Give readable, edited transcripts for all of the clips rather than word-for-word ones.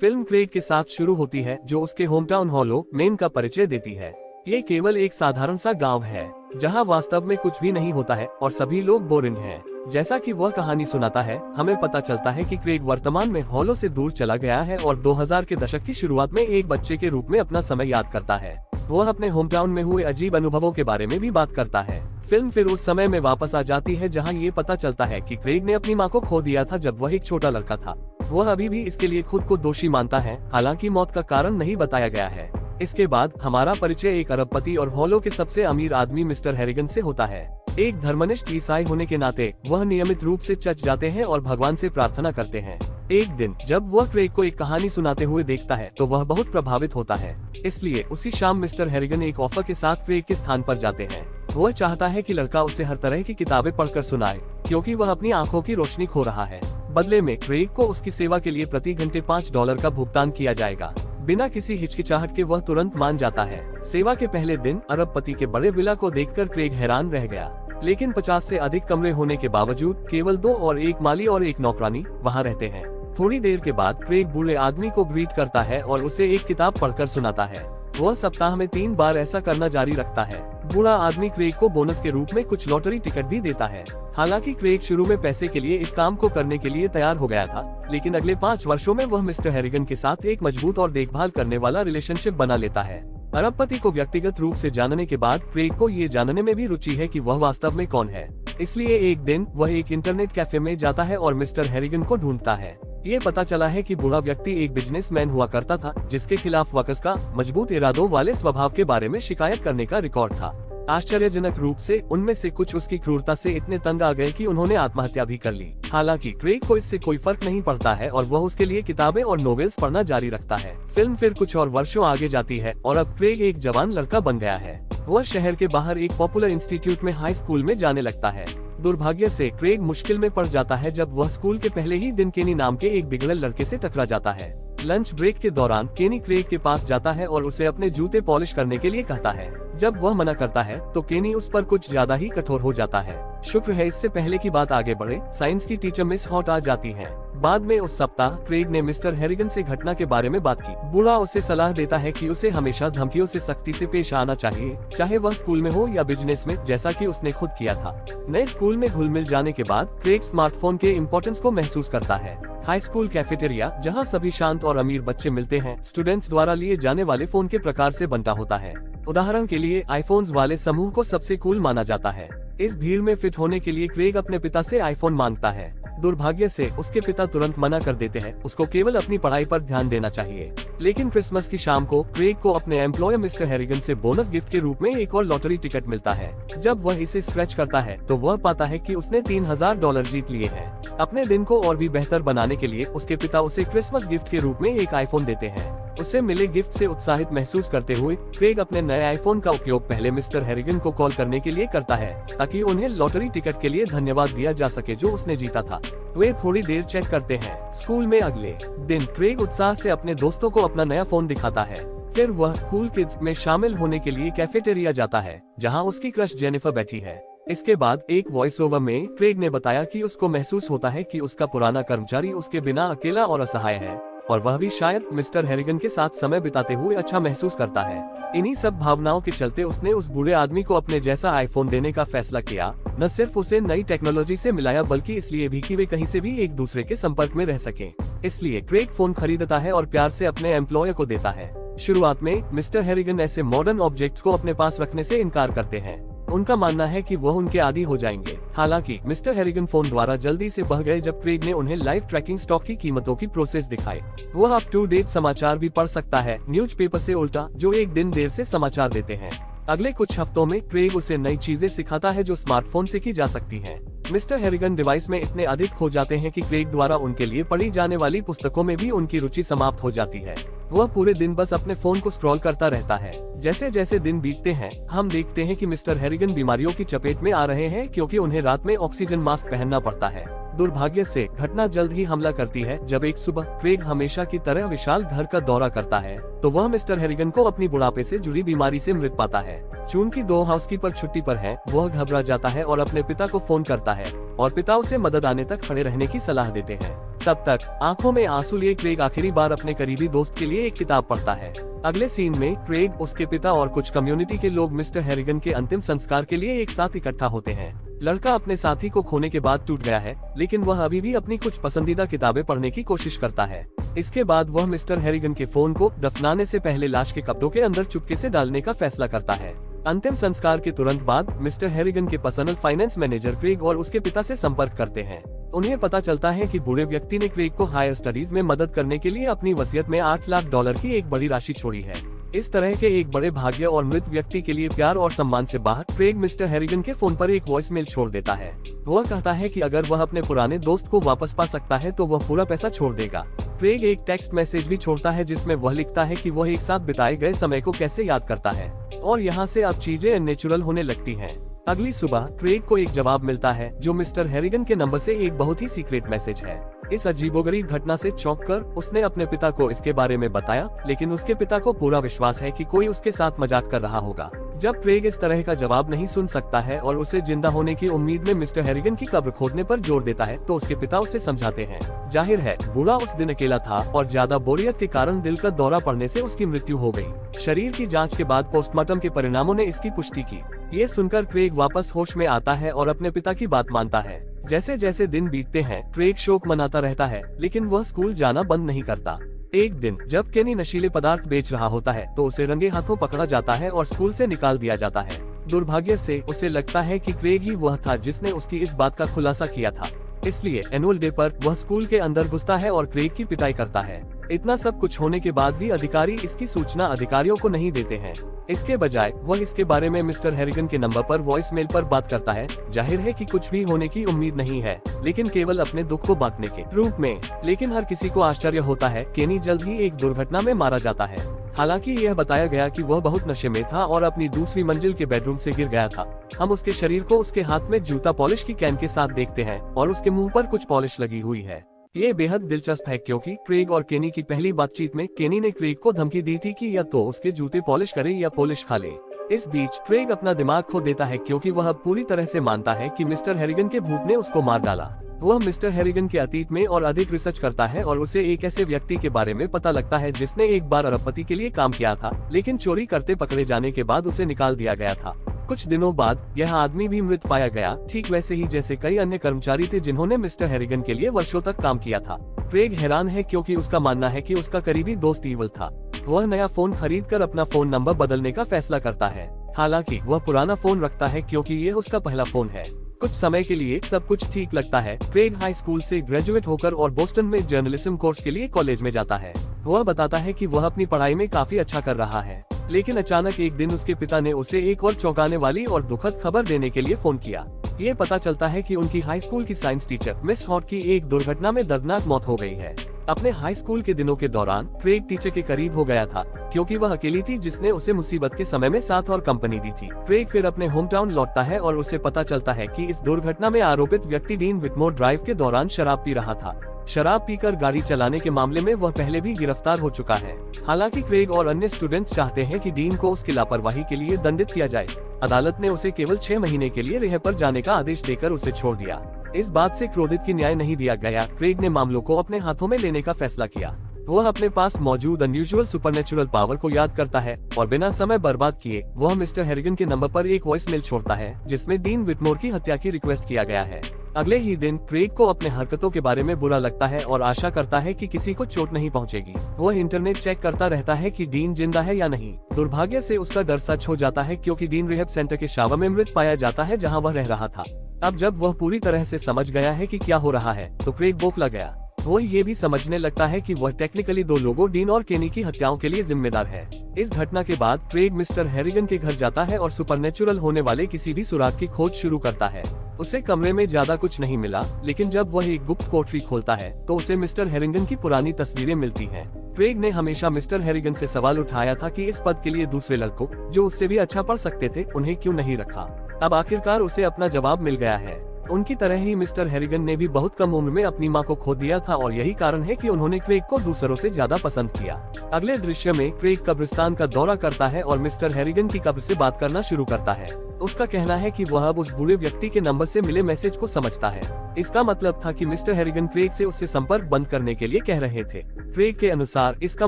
Film Craig के साथ शुरू होती है, जो उसके होम टाउन हॉलो, मेन का परिचय देती है। ये केवल एक साधारण सा गांव है, जहां वास्तव में कुछ भी नहीं होता है और सभी लोग बोरिंग हैं। जैसा कि वह कहानी सुनाता है, हमें पता चलता है कि क्रेग वर्तमान में हॉलो से दूर चला गया है और 2000 के दशक की शुरुआत में एक बच्चे के रूप में अपना समय याद करता है। वह अपने होम टाउन में हुए अजीब अनुभवों के बारे में भी बात करता है। फिल्म फिर उस समय में वापस आ जाती है जहां ये पता चलता है कि क्रेग ने अपनी मां को खो दिया था जब वह एक छोटा लड़का था। वह अभी भी इसके लिए खुद को दोषी मानता है, हालांकि मौत का कारण नहीं बताया गया है। इसके बाद हमारा परिचय एक अरबपति और हॉलो के सबसे अमीर आदमी मिस्टर हैरिगन से होता है। एक धर्मनिष्ठ ईसाई होने के नाते वह नियमित रूप से चर्च जाते हैं और भगवान से प्रार्थना करते हैं। एक दिन जब वह क्रेग को एक कहानी सुनाते हुए देखता है तो वह बहुत प्रभावित होता है। इसलिए उसी शाम मिस्टर हैरिगन एक ऑफर के साथ क्रेग के स्थान पर जाते हैं। वह चाहता है कि लड़का उसे हर तरह की किताबें पढ़कर सुनाए, क्योंकि वह अपनी आंखों की रोशनी खो रहा है। बदले में क्रेग को उसकी सेवा के लिए प्रति घंटे $5 का भुगतान किया जाएगा। बिना किसी हिचकिचाहट के वह तुरंत मान जाता है। सेवा के पहले दिन अरबपति के बड़े विला को देखकर क्रेग हैरान रह गया, लेकिन 50 से अधिक कमरे होने के बावजूद केवल 2 और एक माली और एक नौकरानी वहां रहते हैं। थोड़ी देर के बाद क्रेग बूढ़े आदमी को ग्रीट करता है और उसे एक किताब पढ़कर सुनाता है। वह सप्ताह में 3 बार ऐसा करना जारी रखता है। बूढ़ा आदमी क्रेग को बोनस के रूप में कुछ लॉटरी टिकट भी देता है। हालांकि क्रेग शुरू में पैसे के लिए इस काम को करने के लिए तैयार हो गया था, लेकिन अगले 5 वर्षों में वह मिस्टर हैरिगन के साथ एक मजबूत और देखभाल करने वाला रिलेशनशिप बना लेता है। अरबपति को व्यक्तिगत रूप से जानने के बाद क्रेग को ये जानने में भी रुचि है कि वह वास्तव में कौन है। इसलिए एक दिन वह एक इंटरनेट कैफे में जाता है और मिस्टर हैरिगन को ढूंढता है। ये पता चला है कि बूढ़ा व्यक्ति एक बिजनेसमैन हुआ करता था, जिसके खिलाफ वकस का मजबूत इरादों वाले स्वभाव के बारे में शिकायत करने का रिकॉर्ड था। आश्चर्यजनक रूप से उनमें से कुछ उसकी क्रूरता से इतने तंग आ गए कि उन्होंने आत्महत्या भी कर ली। हालांकि क्रेग को इससे कोई फर्क नहीं पड़ता है और वह उसके लिए किताबें और नॉवेल्स पढ़ना जारी रखता है। फिल्म फिर कुछ और वर्षों आगे जाती है और अब क्रेग एक जवान लड़का बन गया है। वह शहर के बाहर एक पॉपुलर इंस्टीट्यूट में हाई स्कूल में जाने लगता है। दुर्भाग्य से क्रेग मुश्किल में पड़ जाता है जब वह स्कूल के पहले ही दिन केनी नाम के एक बिगड़े लड़के से टकरा जाता है। लंच ब्रेक के दौरान केनी क्रेग के पास जाता है और उसे अपने जूते पॉलिश करने के लिए कहता है। जब वह मना करता है तो केनी उस पर कुछ ज्यादा ही कठोर हो जाता है। शुक्र है इससे पहले की बात आगे बढ़े, साइंस की टीचर मिस हॉट आ जाती हैं। बाद में उस सप्ताह क्रेग ने मिस्टर हैरिगन से घटना के बारे में बात की। बूढ़ा उसे सलाह देता है कि उसे हमेशा धमकियों से सख्ती से पेश आना चाहिए, चाहे वह स्कूल में हो या बिजनेस में, जैसा कि उसने खुद किया था। नए स्कूल में घुल मिल जाने के बाद क्रेग स्मार्टफोन के इम्पोर्टेंस को महसूस करता है। हाई स्कूल कैफेटेरिया, जहां सभी शांत और अमीर बच्चे मिलते हैं, स्टूडेंट्स द्वारा लिए जाने वाले फोन के प्रकार से बनता होता है। उदाहरण के लिए आईफोन्स वाले समूह को सबसे कूल माना जाता है। इस भीड़ में फिट होने के लिए क्रेग अपने पिता से आईफोन मांगता है। दुर्भाग्य से उसके पिता तुरंत मना कर देते हैं, उसको केवल अपनी पढ़ाई पर ध्यान देना चाहिए। लेकिन क्रिसमस की शाम को क्रेग को अपने एम्प्लॉयर मिस्टर हैरिगन से बोनस गिफ्ट के रूप में एक और लॉटरी टिकट मिलता है। जब वह इसे स्क्रैच करता है तो वह पाता है कि उसने $3000 जीत लिए हैं। अपने दिन को और भी बेहतर बनाने के लिए उसके पिता उसे क्रिसमस गिफ्ट के रूप में एक आईफोन देते हैं। उसे मिले गिफ्ट से उत्साहित महसूस करते हुए क्रेग अपने नए आईफोन का उपयोग पहले मिस्टर हैरिगन को कॉल करने के लिए करता है, ताकि उन्हें लॉटरी टिकट के लिए धन्यवाद दिया जा सके जो उसने जीता था। वे थोड़ी देर चेक करते हैं। स्कूल में अगले दिन क्रेग उत्साह से अपने दोस्तों को अपना नया फोन दिखाता है। फिर वह कूल किड्स में शामिल होने के लिए कैफेटेरिया जाता है, जहां उसकी क्रश जेनिफर बैठी है। इसके बाद एक वॉइस ओवर में क्रेग ने बताया कि उसको महसूस होता है कि उसका पुराना कर्मचारी उसके बिना अकेला और असहाय है, और वह भी शायद मिस्टर हैरिगन के साथ समय बिताते हुए अच्छा महसूस करता है। इन्हीं सब भावनाओं के चलते उसने उस बूढ़े आदमी को अपने जैसा आईफोन देने का फैसला किया। न सिर्फ उसे नई टेक्नोलॉजी से मिलाया, बल्कि इसलिए भी कि वे कहीं से भी एक दूसरे के संपर्क में रह सकें। इसलिए क्रेग फोन खरीदता है और प्यार से अपने एम्प्लॉयर को देता है। शुरुआत में मिस्टर हैरिगन ऐसे मॉडर्न ऑब्जेक्ट्स को अपने पास रखने से इनकार करते हैं। उनका मानना है कि वह उनके आदी हो जाएंगे। हालांकि मिस्टर हैरिगन फोन द्वारा जल्दी से बह गए जब क्रेग ने उन्हें लाइव ट्रैकिंग स्टॉक की कीमतों की प्रोसेस दिखाई। वह अप टू डेट समाचार भी पढ़ सकता है, न्यूज़पेपर से उल्टा, जो एक दिन देर से समाचार देते हैं। अगले कुछ हफ्तों में क्रेग उसे नई चीजें सिखाता है जो स्मार्टफोन से की जा सकती हैं। मिस्टर हैरिगन डिवाइस में इतने अधिक खो जाते हैं कि क्रेग द्वारा उनके लिए पढ़ी जाने वाली पुस्तकों में भी उनकी रुचि समाप्त हो जाती है। वह पूरे दिन बस अपने फोन को स्क्रॉल करता रहता है। जैसे जैसे दिन बीतते हैं, हम देखते हैं कि मिस्टर हैरिगन बीमारियों की चपेट में आ रहे हैं, क्योंकि उन्हें रात में ऑक्सीजन मास्क पहनना पड़ता है। दुर्भाग्य से घटना जल्द ही हमला करती है जब एक सुबह क्रेग हमेशा की तरह विशाल घर का दौरा करता है, तो वह मिस्टर हैरिगन को अपनी बुढ़ापे से जुड़ी बीमारी से मृत पाता है। चूंकि 2 हाउसकीपर छुट्टी पर हैं, वह घबरा जाता है और अपने पिता को फोन करता है, और पिता उसे मदद आने तक खड़े रहने की सलाह देते हैं। तब तक आंखों में आंसू लिए क्रेग आखिरी बार अपने करीबी दोस्त के लिए एक किताब पढ़ता है। अगले सीन में क्रेग, उसके पिता और कुछ कम्युनिटी के लोग मिस्टर हैरिगन के अंतिम संस्कार के लिए एक साथ इकट्ठा होते हैं। लड़का अपने साथी को खोने के बाद टूट गया है, लेकिन वह अभी भी अपनी कुछ पसंदीदा किताबें पढ़ने की कोशिश करता है। इसके बाद वह मिस्टर हैरिगन के फोन को दफनाने से पहले लाश के कपड़ों के अंदर चुपके से डालने का फैसला करता है। अंतिम संस्कार के तुरंत बाद मिस्टर हैरिगन के पर्सनल फाइनेंस मैनेजर क्रेग और उसके पिता से संपर्क करते हैं। उन्हें पता चलता है कि बूढ़े व्यक्ति ने क्रेग को हायर स्टडीज में मदद करने के लिए अपनी वसीयत में $8 लाख की एक बड़ी राशि छोड़ी है। इस तरह के एक बड़े भाग्य और मृत व्यक्ति के लिए प्यार और सम्मान से बाहर क्रेग मिस्टर हैरिगन के फोन पर एक वॉइस मेल छोड़ देता है। वह कहता है कि अगर वह अपने पुराने दोस्त को वापस पा सकता है तो वह पूरा पैसा छोड़ देगा। क्रेग एक टेक्स्ट मैसेज भी छोड़ता है जिसमें वह लिखता है कि वह एक साथ बिताए गए समय को कैसे याद करता है और यहाँ से अब चीजें नेचुरल होने लगती हैं। अगली सुबह क्रेग को एक जवाब मिलता है जो मिस्टर हैरिगन के नंबर से एक बहुत ही सीक्रेट मैसेज है। इस अजीबोगरीब घटना से चौंककर उसने अपने पिता को इसके बारे में बताया, लेकिन उसके पिता को पूरा विश्वास है कि कोई उसके साथ मजाक कर रहा होगा। जब क्रेग इस तरह का जवाब नहीं सुन सकता है और उसे जिंदा होने की उम्मीद में मिस्टर हैरिगन की कब्र खोदने पर जोर देता है तो उसके पिता उसे समझाते हैं। जाहिर है बूढ़ा उस दिन अकेला था और ज्यादा बोरियत के कारण दिल का दौरा पड़ने से उसकी मृत्यु हो गई। शरीर की जांच के बाद पोस्टमार्टम के परिणामों ने इसकी पुष्टि की। ये सुनकर क्रेग वापस होश में आता है और अपने पिता की बात मानता है। जैसे जैसे दिन बीतते हैं क्रेग शोक मनाता रहता है, लेकिन वह स्कूल जाना बंद नहीं करता। एक दिन जब केनी नशीले पदार्थ बेच रहा होता है तो उसे रंगे हाथों पकड़ा जाता है और स्कूल से निकाल दिया जाता है। दुर्भाग्य से उसे लगता है कि क्रेग ही वह था जिसने उसकी इस बात का खुलासा किया था। इसलिए एनुअल डे पर वह स्कूल के अंदर घुसता है और क्रेग की पिटाई करता है। इतना सब कुछ होने के बाद भी अधिकारी इसकी सूचना अधिकारियों को नहीं देते हैं। इसके बजाय वह इसके बारे में मिस्टर हैरिगन के नंबर पर वॉइस मेल पर बात करता है। जाहिर है कि कुछ भी होने की उम्मीद नहीं है, लेकिन केवल अपने दुख को बांटने के रूप में। लेकिन हर किसी को आश्चर्य होता है, केनी जल्द ही एक दुर्घटना में मारा जाता है। हालांकि यह बताया गया कि वह बहुत नशे में था और अपनी दूसरी मंजिल के बेडरूम से गिर गया था। हम उसके शरीर को उसके हाथ में जूता पॉलिश की कैन के साथ देखते हैं और उसके मुंह पर कुछ पॉलिश लगी हुई है। ये बेहद दिलचस्प है क्योंकि क्रेग और केनी की पहली बातचीत में केनी ने क्रेग को धमकी दी थी कि या तो उसके जूते पॉलिश करे या पॉलिश खा ले। इस बीच क्रेग अपना दिमाग खो देता है क्योंकि वह अब पूरी तरह से मानता है कि मिस्टर हैरिगन के भूत ने उसको मार डाला। वह मिस्टर हैरिगन के अतीत में और अधिक रिसर्च करता है और उसे एक ऐसे व्यक्ति के बारे में पता लगता है जिसने एक बार अरबपति के लिए काम किया था, लेकिन चोरी करते पकड़े जाने के बाद उसे निकाल दिया गया था। कुछ दिनों बाद यह आदमी भी मृत पाया गया, ठीक वैसे ही जैसे कई अन्य कर्मचारी थे जिन्होंने मिस्टर हैरिगन के लिए वर्षों तक काम किया था। क्रेग हैरान है क्योंकि उसका मानना है कि उसका करीबी दोस्त ईवल था। वह नया फोन खरीदकर अपना फोन नंबर बदलने का फैसला करता है। हालांकि वह पुराना फोन रखता है क्योंकि ये उसका पहला फोन है। कुछ समय के लिए सब कुछ ठीक लगता है। क्रेग हाई स्कूल से ग्रेजुएट होकर और बोस्टन में जर्नलिज्म कोर्स के लिए कॉलेज में जाता है। वह बताता है कि वह अपनी पढ़ाई में काफी अच्छा कर रहा है, लेकिन अचानक एक दिन उसके पिता ने उसे एक और चौंकाने वाली और दुखद खबर देने के लिए फोन किया। ये पता चलता है कि उनकी हाई स्कूल की साइंस टीचर मिस हॉट की एक दुर्घटना में दर्दनाक मौत हो गई है। अपने हाई स्कूल के दिनों के दौरान क्रेग टीचर के करीब हो गया था क्योंकि वह अकेली थी जिसने उसे मुसीबत के समय में साथ और कंपनी दी थी। क्रेग फिर अपने होम टाउन लौटता है और उसे पता चलता है कि इस दुर्घटना में आरोपित व्यक्ति डीन विटमोर ड्राइव के दौरान शराब पी रहा था। शराब पीकर गाड़ी चलाने के मामले में वह पहले भी गिरफ्तार हो चुका है। हालांकि क्रेग और अन्य स्टूडेंट्स चाहते हैं कि डीन को उसकी लापरवाही के लिए दंडित किया जाए। अदालत ने उसे केवल 6 महीने के लिए रिहा पर जाने का आदेश देकर उसे छोड़ दिया। इस बात से क्रोधित कि न्याय नहीं दिया गया, क्रेग ने मामलों को अपने हाथों में लेने का फैसला किया। वह अपने पास मौजूद अनयूजुअल सुपरनेचुरल पावर को याद करता है और बिना समय बर्बाद किए वह मिस्टर हैरिगन के नंबर पर एक वॉइस मेल छोड़ता है जिसमें डीन विटमोर की हत्या की रिक्वेस्ट किया गया है। अगले ही दिन क्रेग को अपने हरकतों के बारे में बुरा लगता है और आशा करता है कि किसी को चोट नहीं पहुंचेगी। वह इंटरनेट चेक करता रहता है कि डीन जिंदा है या नहीं। दुर्भाग्य से उसका डर सच हो जाता है क्योंकि डीन रिहैब सेंटर के शावर में मृत पाया जाता है जहां वह रह रहा था। अब जब वह पूरी तरह से समझ गया है कि क्या हो रहा है तो क्रेग बौखला गया। वह ये भी समझने लगता है कि वह टेक्निकली 2 लोगों डीन और केनी की हत्याओं के लिए जिम्मेदार है। इस घटना के बाद क्रेग मिस्टर हैरिगन के घर जाता है और सुपरनेचुरल होने वाले किसी भी सुराग की खोज शुरू करता है। उसे कमरे में ज्यादा कुछ नहीं मिला, लेकिन जब वह एक गुप्त कोठरी खोलता है तो उसे मिस्टर हैरिगन की पुरानी तस्वीरें मिलती हैं। क्रेग ने हमेशा मिस्टर हैरिगन से सवाल उठाया था कि इस पद के लिए दूसरे लड़कों जो उससे भी अच्छा पढ़ सकते थे उन्हें क्यों नहीं रखा। अब आखिरकार उसे अपना जवाब मिल गया है। उनकी तरह ही मिस्टर हैरिगन ने भी बहुत कम उम्र में अपनी मां को खो दिया था और यही कारण है कि उन्होंने क्रेग को दूसरों से ज्यादा पसंद किया। अगले दृश्य में क्रेग कब्रिस्तान का दौरा करता है और मिस्टर हैरिगन की कब्र से बात करना शुरू करता है। उसका कहना है कि वह अब उस बूढ़े व्यक्ति के नंबर से मिले मैसेज को समझता है। इसका मतलब था कि मिस्टर हैरिगन क्रेग से उससे संपर्क बंद करने के लिए कह रहे थे। क्रेग के अनुसार इसका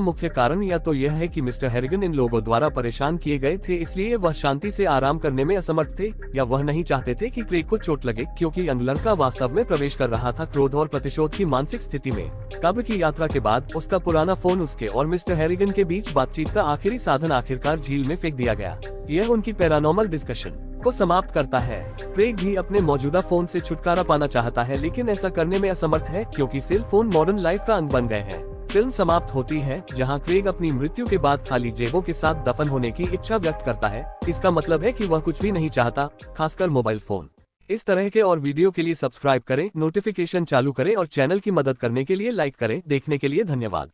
मुख्य कारण या तो यह है कि मिस्टर हैरिगन इन लोगों द्वारा परेशान किए गए थे, इसलिए वह शांति से आराम करने में असमर्थ थे, या वह नहीं चाहते थे कि क्रेग को चोट लगे क्योंकि यंग लड़का वास्तव में प्रवेश कर रहा था क्रोध और प्रतिशोध की मानसिक स्थिति में। कब्र की यात्रा के बाद उसका पुराना फोन उसके और मिस्टर हैरिगन के बीच बातचीत का आखिरी साधन आखिरकार झील में फेंक दिया गया। यह उनकी पैरानॉर्मल डिस्कशन को समाप्त करता है। क्रेग भी अपने मौजूदा फोन से छुटकारा पाना चाहता है, लेकिन ऐसा करने में असमर्थ है क्योंकि सेल फोन मॉडर्न लाइफ का अंग बन गए हैं। फिल्म समाप्त होती है जहां क्रेग अपनी मृत्यु के बाद खाली जेबों के साथ दफन होने की इच्छा व्यक्त करता है। इसका मतलब है कि वह कुछ भी नहीं चाहता, खासकर मोबाइल फोन। इस तरह के और वीडियो के लिए सब्सक्राइब करें, नोटिफिकेशन चालू करें और चैनल की मदद करने के लिए लाइक करें। देखने के लिए धन्यवाद।